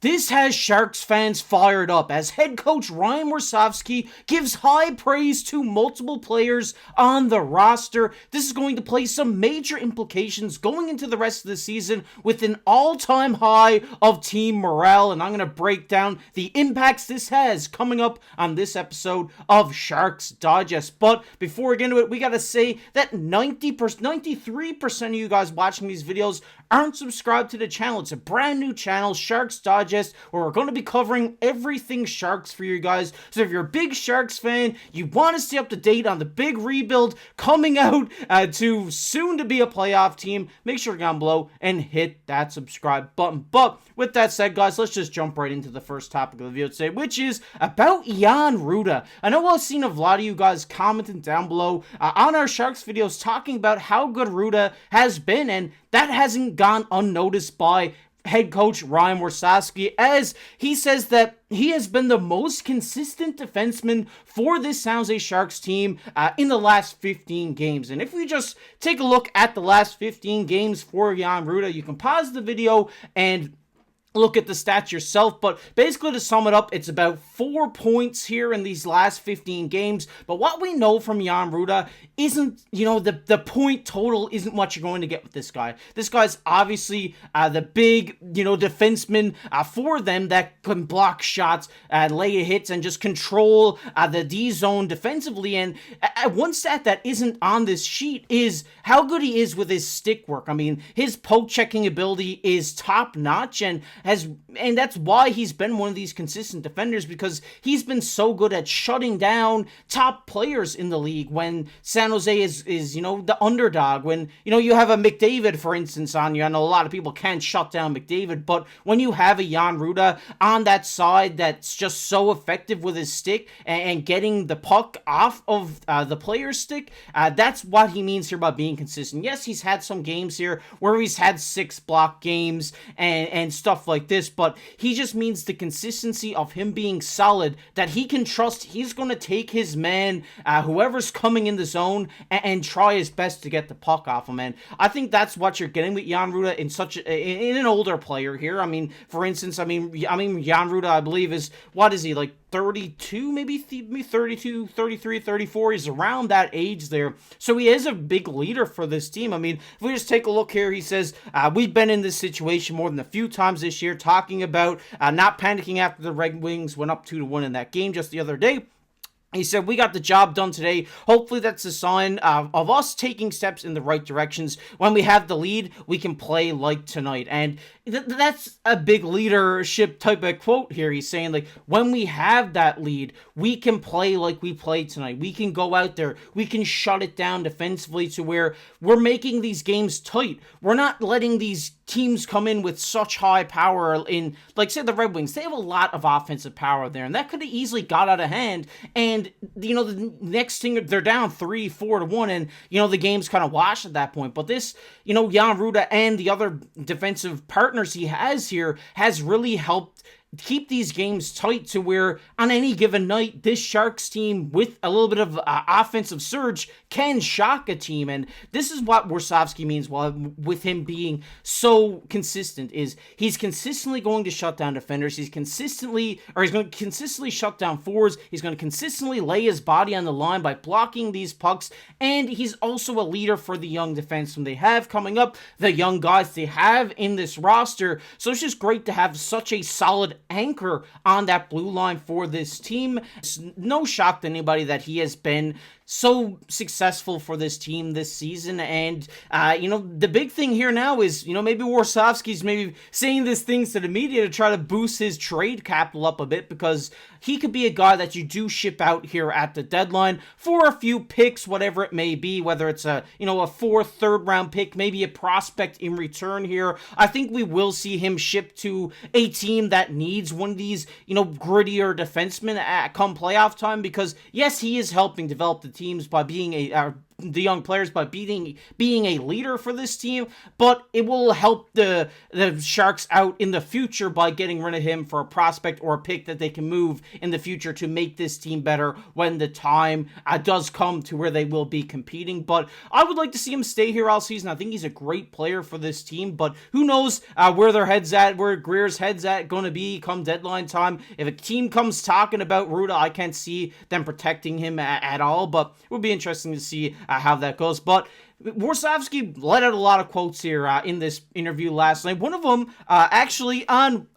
This has Sharks fans fired up as head coach Ryan Warsovsky gives high praise to multiple players on the roster. This is going to play some major implications going into the rest of the season with an all-time high of team morale, and I'm going to break down the impacts this has coming up on this episode of Sharks Digest. But before we get into it, we got to say that 93% of you guys watching these videos aren't subscribed to the channel. It's a brand new channel, Sharks Digest, where we're going to be covering everything Sharks for you guys. So if you're a big Sharks fan, you want to stay up to date on the big rebuild coming out to soon to be a playoff team, make sure to go down below and hit that subscribe button. But with that said, guys, let's just jump right into the first topic of the video today, which is about Jan Rutta. I know I've seen a lot of you guys commenting down below on our Sharks videos talking about how good Rutta has been, and that hasn't gone unnoticed by head coach Ryan Warsovsky, as he says that he has been the most consistent defenseman for this San Jose Sharks team in the last 15 games. And if we just take a look at the last 15 games for Jan Rutta, you can pause the video and look at the stats yourself, but basically to sum it up, it's about 4 points here in these last 15 games. But what we know from Jan Rutta isn't, the point total isn't what you're going to get with this guy. This guy's obviously the big, defenseman for them that can block shots, lay hits, and just control the D zone defensively. And one stat that isn't on this sheet is how good he is with his stick work. I mean, his poke checking ability is top notch, and that's why he's been one of these consistent defenders, because he's been so good at shutting down top players in the league when San Jose is the underdog. When, you have a McDavid, for instance, on you. I know a lot of people can't shut down McDavid, but when you have a Jan Rutta on that side that's just so effective with his stick and getting the puck off of the player's stick, that's what he means here by being consistent. Yes, he's had some games here where he's had 6 block games and stuff like this, but he just means the consistency of him being solid, that he can trust he's going to take his man, whoever's coming in the zone, and try his best to get the puck off him. And I think that's what you're getting with Jan Rutta in an older player here. I mean, for instance, Jan Rutta, I believe, is, what is he, like 32, maybe 32, 33, 34. He's around that age there. So he is a big leader for this team. I mean, if we just take a look here, he says, we've been in this situation more than a few times this year, talking about not panicking after the Red Wings went up 2-1 in that game just the other day. He said, we got the job done today. Hopefully that's a sign of us taking steps in the right directions. When we have the lead, we can play like tonight. And that's a big leadership type of quote here. He's saying, like, when we have that lead, we can play like we played tonight. We can go out there. We can shut it down defensively to where we're making these games tight. We're not letting these teams come in with such high power in, like, say, the Red Wings. They have a lot of offensive power there, and that could have easily got out of hand. And, the next thing, they're down 3-4-1, and, the game's kind of washed at that point. But this, Jan Rutta and the other defensive partners he has here has really helped keep these games tight to where on any given night, this Sharks team with a little bit of offensive surge can shock a team. And this is what Warsofsky means with him being so consistent, is he's consistently going to shut down defenders. He's going to consistently shut down forwards. He's going to consistently lay his body on the line by blocking these pucks. And he's also a leader for the young defensemen they have coming up, the young guys they have in this roster. So it's just great to have such a solid anchor on that blue line for this team. It's no shock to anybody that he has been so successful for this team this season. And, the big thing here now is, maybe Warsofsky's maybe saying these things to the media to try to boost his trade capital up a bit, because he could be a guy that you do ship out here at the deadline for a few picks, whatever it may be, whether it's a 4th, 3rd round pick, maybe a prospect in return here. I think we will see him shipped to a team that needs one of these, grittier defensemen come playoff time, because yes, he is helping develop the teams by being the young players by being a leader for this team, but it will help the Sharks out in the future by getting rid of him for a prospect or a pick that they can move in the future to make this team better when the time does come to where they will be competing. But I would like to see him stay here all season. I think he's a great player for this team, but who knows where their head's at, where Grier's head's at going to be come deadline time. If a team comes talking about Ruda, I can't see them protecting him at all, but it would be interesting to see how that goes. But Warsofsky let out a lot of quotes here in this interview last night. One of them actually on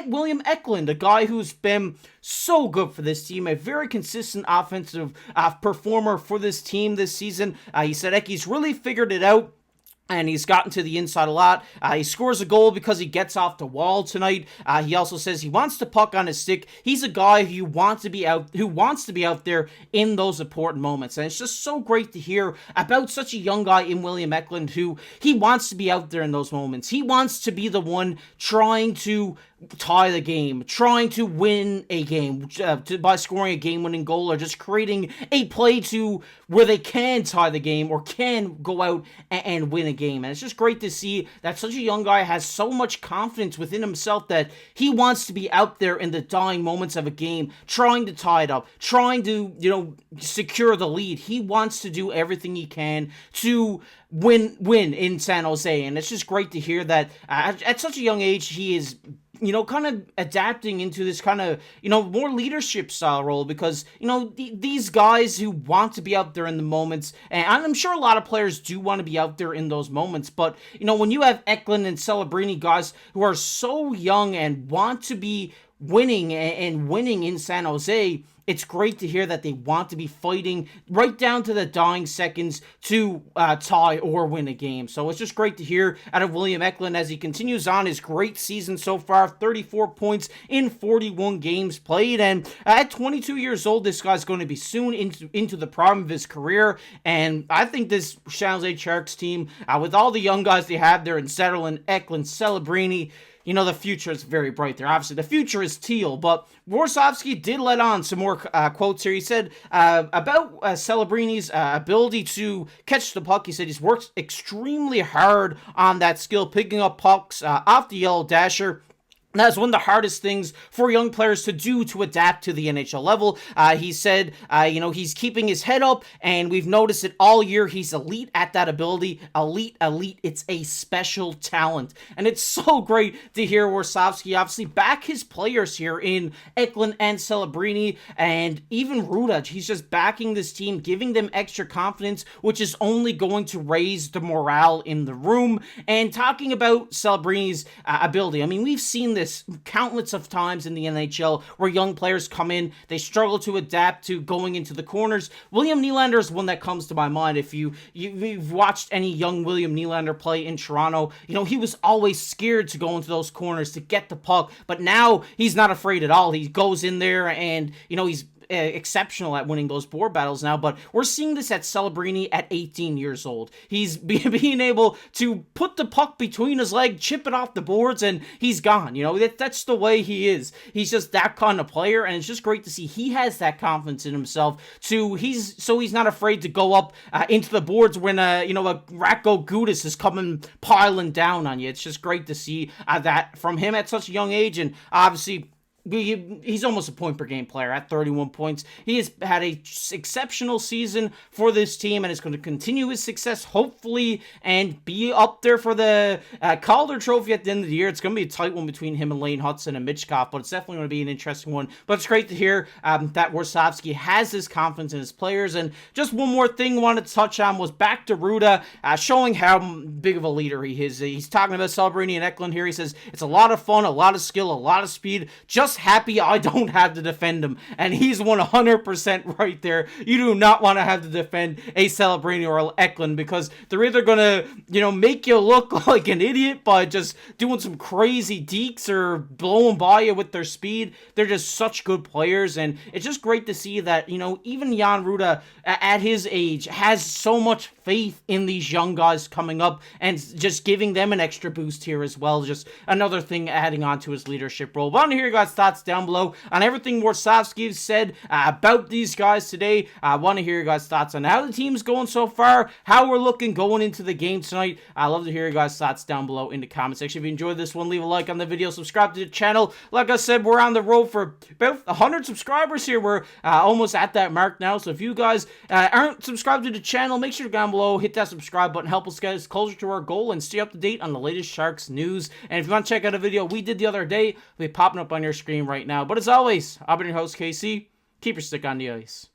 William Eklund, a guy who's been so good for this team, a very consistent offensive performer for this team this season. He said Ecky's really figured it out, and he's gotten to the inside a lot. He scores a goal because he gets off the wall tonight. He also says he wants the puck on his stick. He's a guy who wants to be out there in those important moments. And it's just so great to hear about such a young guy in William Eklund who he wants to be out there in those moments. He wants to be the one trying to tie the game, trying to win a game by scoring a game-winning goal or just creating a play to where they can tie the game or can go out and win a game. And it's just great to see that such a young guy has so much confidence within himself that he wants to be out there in the dying moments of a game, trying to tie it up, trying to, secure the lead. He wants to do everything he can to win in San Jose. And it's just great to hear that at such a young age, he is kind of adapting into this kind of, more leadership style role because, these guys who want to be out there in the moments, and I'm sure a lot of players do want to be out there in those moments, but, when you have Eklund and Celebrini, guys who are so young and want to be winning and winning in San Jose, it's great to hear that they want to be fighting right down to the dying seconds to tie or win a game. So it's just great to hear out of William Eklund as he continues on his great season so far, 34 points in 41 games played. And at 22 years old, this guy's going to be soon into the prime of his career. And I think this San Jose Sharks team, with all the young guys they have there in Zetterlund, Eklund, Celebrini, the future is very bright there. Obviously, the future is teal, but Warsofsky did let on some more quotes here. He said about Celebrini's ability to catch the puck. He said he's worked extremely hard on that skill, picking up pucks off the yellow dasher. That's one of the hardest things for young players to do to adapt to the NHL level. He said, he's keeping his head up, and we've noticed it all year. He's elite at that ability. Elite. It's a special talent. And it's so great to hear Warsofsky obviously back his players here in Eklund and Celebrini, and even Ruda. He's just backing this team, giving them extra confidence, which is only going to raise the morale in the room. And talking about Celebrini's ability, I mean, we've seen this countless of times in the NHL where young players come in, they struggle to adapt to going into the corners. William Nylander is one that comes to my mind. If you've watched any young William Nylander play in Toronto, he was always scared to go into those corners to get the puck, but now he's not afraid at all. He goes in there and, he's exceptional at winning those board battles now, but we're seeing this at Celebrini at 18 years old. He's being able to put the puck between his leg, chip it off the boards, and he's gone. That's the way he is. He's just that kind of player, and it's just great to see he has that confidence in himself. He's not afraid to go up into the boards when a Ratko Gudas is coming piling down on you. It's just great to see that from him at such a young age, and obviously he's almost a point per game player at 31 points. He has had a exceptional season for this team and is going to continue his success, hopefully, and be up there for the Calder Trophy at the end of the year. It's going to be a tight one between him and Lane Hudson and Mitchkov, but it's definitely going to be an interesting one. But it's great to hear that Warsofsky has his confidence in his players. And just one more thing I wanted to touch on was back to Ruda, showing how big of a leader he is. He's talking about Celebrini and Eklund here. He says, it's a lot of fun, a lot of skill, a lot of speed. Just happy I don't have to defend him. And he's 100% right there. You do not want to have to defend a Celebrini or Eklund because they're either going to, make you look like an idiot by just doing some crazy deeks or blowing by you with their speed. They're just such good players. And it's just great to see that, even Jan Ruda at his age has so much faith in these young guys coming up and just giving them an extra boost here as well. Just another thing adding on to his leadership role. But I want to hear your guys' thoughts down below on everything Warsofsky said about these guys today. I want to hear your guys' thoughts on how the team's going so far, how we're looking going into the game tonight. I love to hear your guys' thoughts down below in the comment section. If you enjoyed this one, leave a like on the video, subscribe to the channel. Like I said, we're on the road for about 100 subscribers here. We're almost at that mark now. So if you guys aren't subscribed to the channel, make sure to go down below, hit that subscribe button, help us get closer to our goal, and stay up to date on the latest Sharks news. And if you want to check out a video we did the other day, it'll be popping up on your screen right now. But as always, I've been your host, KC. Keep your stick on the ice.